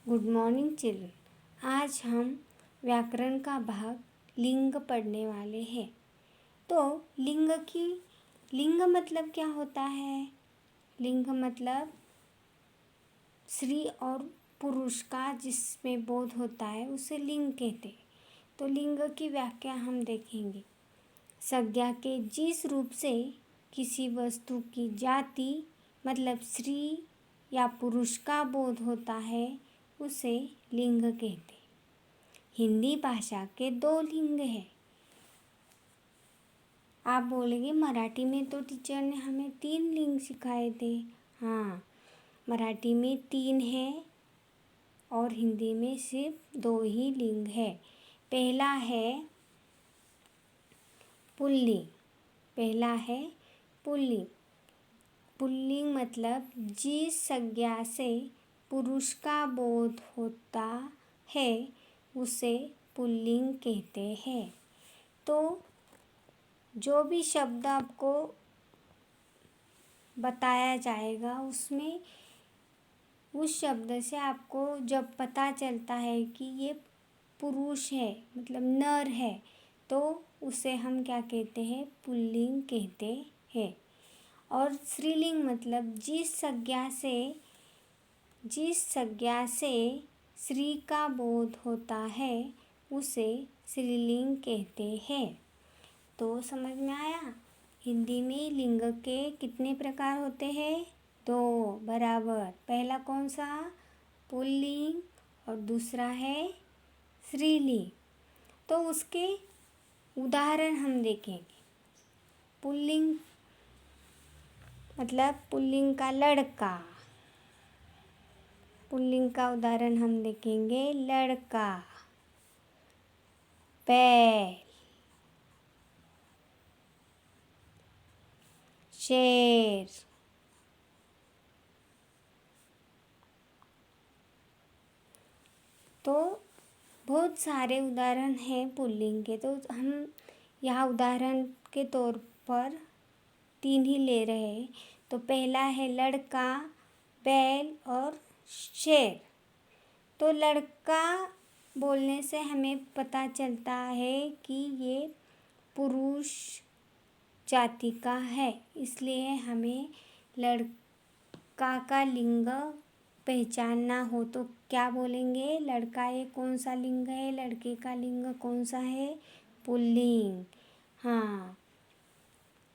Good morning children. आज हम व्याकरण का भाग लिंग पढ़ने वाले हैं। तो लिंग मतलब क्या होता है? लिंग मतलब स्त्री और पुरुष का जिसमें बोध होता है उसे लिंग कहते हैं। तो लिंग की व्याख्या हम देखेंगे। संज्ञा के जिस रूप से किसी वस्तु की जाति मतलब स्त्री या पुरुष का बोध होता है उसे लिंग कहते हैं। हिंदी भाषा के 2 लिंग हैं। आप बोलेंगे मराठी में तो टीचर ने हमें 3 लिंग सिखाए थे। हाँ, मराठी में 3 है और हिंदी में सिर्फ 2 ही लिंग है। पहला है पुल्लिंग। पुल्लिंग मतलब जिस संज्ञा से पुरुष का बोध होता है उसे पुल्लिंग कहते हैं। तो जो भी शब्द आपको बताया जाएगा उसमें उस शब्द से आपको जब पता चलता है कि ये पुरुष है मतलब नर है तो उसे हम क्या कहते हैं? पुल्लिंग कहते हैं। और स्त्रीलिंग मतलब जिस संज्ञा से स्त्री का बोध होता है उसे स्त्रीलिंग कहते हैं। तो समझ में आया? हिंदी में लिंग के कितने प्रकार होते हैं? 2 बराबर। पहला कौन सा? पुल्लिंग और दूसरा है स्त्रीलिंग। तो उसके उदाहरण हम देखेंगे। पुल्लिंग मतलब पुल्लिंग का लड़का। पुल्लिंग का उदाहरण हम देखेंगे। लड़का, बैल, शेर, तो बहुत सारे उदाहरण हैं पुल्लिंग के। तो हम यहाँ उदाहरण के तौर पर 3 ही ले रहे हैं। तो पहला है लड़का, बैल और शेर। तो लड़का बोलने से हमें पता चलता है कि ये पुरुष जाति का है, इसलिए हमें लड़का का लिंग पहचानना हो तो क्या बोलेंगे? लड़का ये कौन सा लिंग है? लड़के का लिंग कौन सा है? पुल्लिंग। हाँ,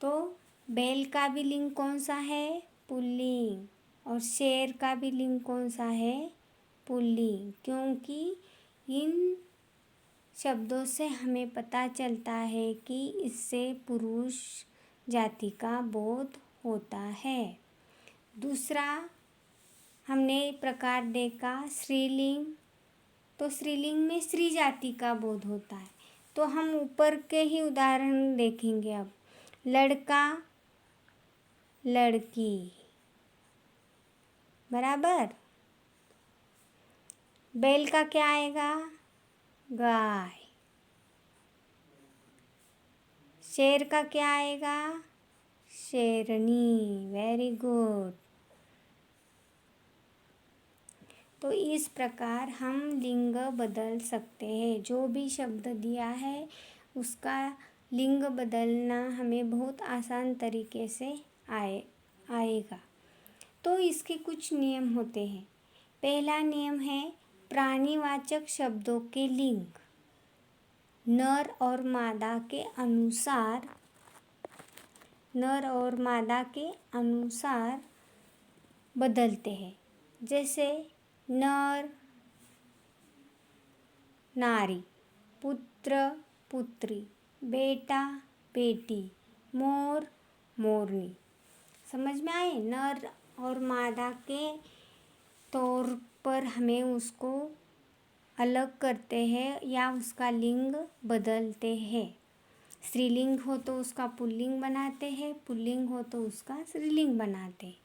तो बैल का भी लिंग कौन सा है? पुल्लिंग। और शेर का भी लिंग कौन सा है? पुल्लिंग। क्योंकि इन शब्दों से हमें पता चलता है कि इससे पुरुष जाति का बोध होता है। दूसरा हमने प्रकार देखा स्त्रीलिंग। तो स्त्रीलिंग में स्त्री जाति का बोध होता है। तो हम ऊपर के ही उदाहरण देखेंगे अब। लड़का, लड़की बराबर। बैल का क्या आएगा? गाय। शेर का क्या आएगा? शेरनी। Very good. तो इस प्रकार हम लिंग बदल सकते हैं। जो भी शब्द दिया है उसका लिंग बदलना हमें बहुत आसान तरीके से आएगा। तो इसके कुछ नियम होते हैं। पहला नियम है प्राणीवाचक शब्दों के लिंग नर और मादा के अनुसार बदलते हैं। जैसे नर, नारी, पुत्र, पुत्री, बेटा, बेटी, मोर, मोरनी। समझ में आए? नर और मादा के तौर पर हमें उसको अलग करते हैं या उसका लिंग बदलते हैं। स्त्रीलिंग हो तो उसका पुल्लिंग बनाते हैं, पुल्लिंग हो तो उसका स्त्रीलिंग बनाते हैं।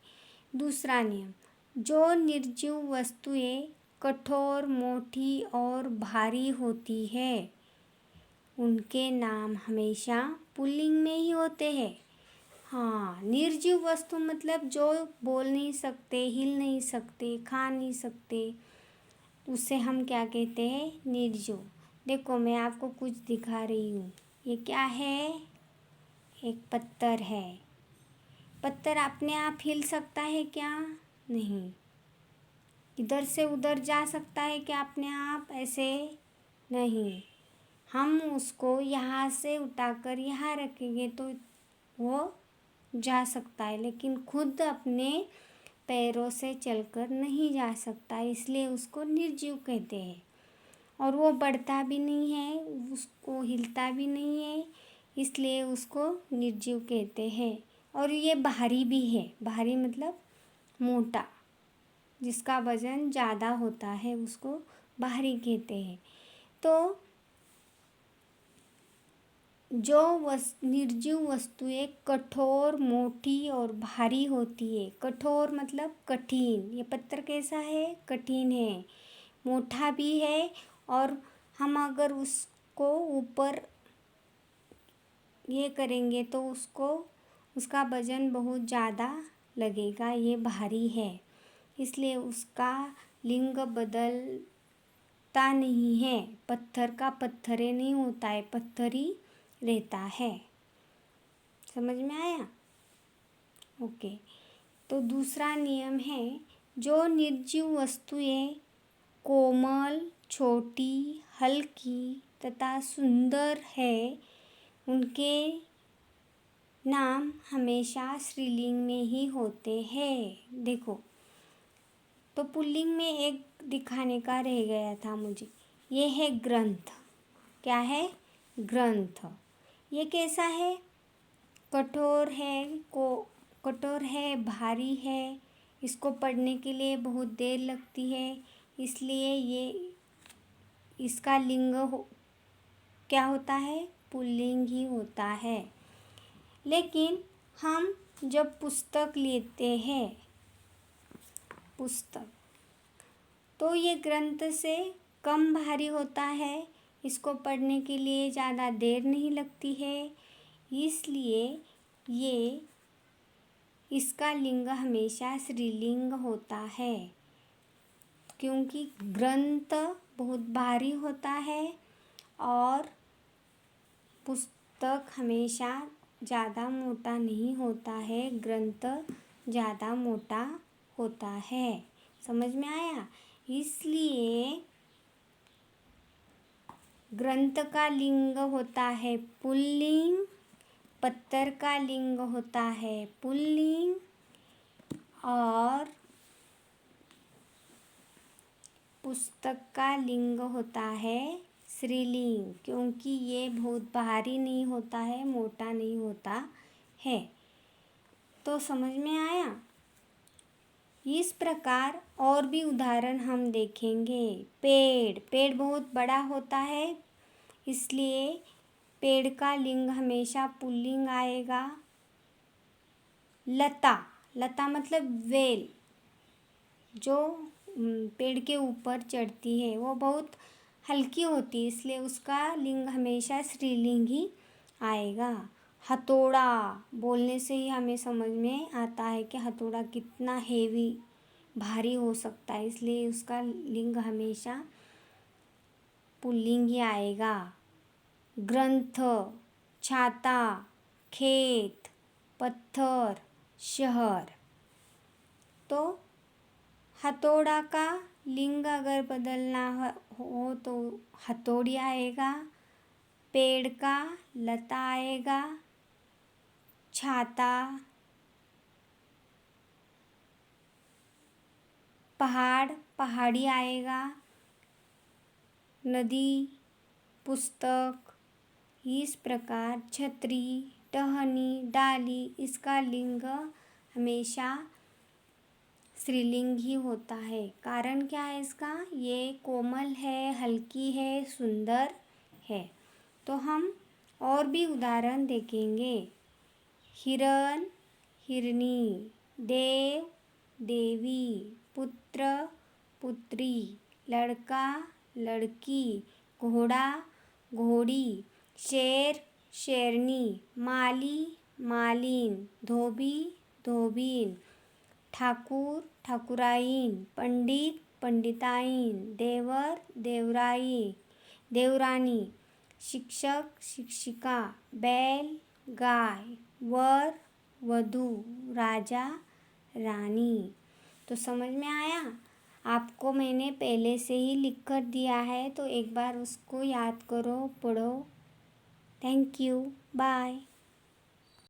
दूसरा नियम, जो निर्जीव वस्तुएं कठोर, मोटी और भारी होती है उनके नाम हमेशा पुल्लिंग में ही होते हैं। हाँ, निर्जीव वस्तु मतलब जो बोल नहीं सकते, हिल नहीं सकते, खा नहीं सकते, उसे हम क्या कहते हैं? निर्जीव। देखो मैं आपको कुछ दिखा रही हूँ। ये क्या है? एक पत्थर है। पत्थर अपने आप हिल सकता है क्या? नहीं। इधर से उधर जा सकता है क्या अपने आप? ऐसे नहीं। हम उसको यहाँ से उठाकर यहाँ रखेंगे तो वो जा सकता है, लेकिन खुद अपने पैरों से चलकर नहीं जा सकता, इसलिए उसको निर्जीव कहते हैं। और वो बढ़ता भी नहीं है, उसको हिलता भी नहीं है, इसलिए उसको निर्जीव कहते हैं। और ये भारी भी है। भारी मतलब मोटा, जिसका वजन ज़्यादा होता है उसको भारी कहते हैं। तो जो निर्जीव वस्तुएं कठोर, मोटी और भारी होती है। कठोर मतलब कठिन। ये पत्थर कैसा है? कठिन है, मोटा भी है, और हम अगर उसको ऊपर ये करेंगे तो उसका वजन बहुत ज़्यादा लगेगा। ये भारी है, इसलिए उसका लिंग बदलता नहीं है। पत्थर का पत्थरे नहीं होता है, पत्थर ही रहता है। समझ में आया? ओके। तो दूसरा नियम है, जो निर्जीव वस्तुएं कोमल, छोटी, हल्की तथा सुंदर है, उनके नाम हमेशा स्त्रीलिंग में ही होते हैं। देखो, तो पुल्लिंग में एक दिखाने का रह गया था मुझे। ये है ग्रंथ। क्या है? ग्रंथ। ये कैसा है? कठोर है, कठोर है, भारी है, इसको पढ़ने के लिए बहुत देर लगती है, इसलिए ये इसका लिंग क्या होता है? पुल्लिंग ही होता है। लेकिन हम जब पुस्तक लेते हैं, पुस्तक, तो ये ग्रंथ से कम भारी होता है, इसको पढ़ने के लिए ज़्यादा देर नहीं लगती है, इसलिए ये इसका लिंग हमेशा स्त्रीलिंग होता है। क्योंकि ग्रंथ बहुत भारी होता है और पुस्तक हमेशा ज़्यादा मोटा नहीं होता है, ग्रंथ ज़्यादा मोटा होता है। समझ में आया? इसलिए ग्रंथ का लिंग होता है पुल्लिंग, पत्थर का लिंग होता है पुल्लिंग, और पुस्तक का लिंग होता है स्त्रीलिंग, क्योंकि ये बहुत भारी नहीं होता है, मोटा नहीं होता है। तो समझ में आया? इस प्रकार और भी उदाहरण हम देखेंगे। पेड़ बहुत बड़ा होता है, इसलिए पेड़ का लिंग हमेशा पुल्लिंग आएगा। लता मतलब वेल, जो पेड़ के ऊपर चढ़ती है, वो बहुत हल्की होती है, इसलिए उसका लिंग हमेशा स्त्रीलिंग ही आएगा। हथौड़ा बोलने से ही हमें समझ में आता है कि हथौड़ा कितना हेवी, भारी हो सकता है, इसलिए उसका लिंग हमेशा पुल्लिंग ही आएगा। ग्रंथ, छाता, खेत, पत्थर, शहर। तो हथौड़ा का लिंग अगर बदलना हो तो हथौड़ी आएगा, पेड़ का लता आएगा, छाता, पहाड़ी आएगा, नदी, पुस्तक। इस प्रकार छतरी, टहनी, डाली, इसका लिंग हमेशा स्त्रीलिंग ही होता है। कारण क्या है इसका? ये कोमल है, हल्की है, सुंदर है। तो हम और भी उदाहरण देखेंगे। हिरण, हिरनी, देव, देवी, पुत्र, पुत्री, लड़का, लड़की, घोड़ा, घोड़ी, शेर, शेरनी, माली, मालिन, धोबी, धोबीन, ठाकुर, ठाकुराइन, पंडित, पंडिताईन, देवर देवराई देवरानी, शिक्षक शिक्षिका, बैल गाय, वर वधू, राजा रानी। तो समझ में आया? आपको मैंने पहले से ही लिख कर दिया है, तो एक बार उसको याद करो, पढ़ो। Thank you, bye.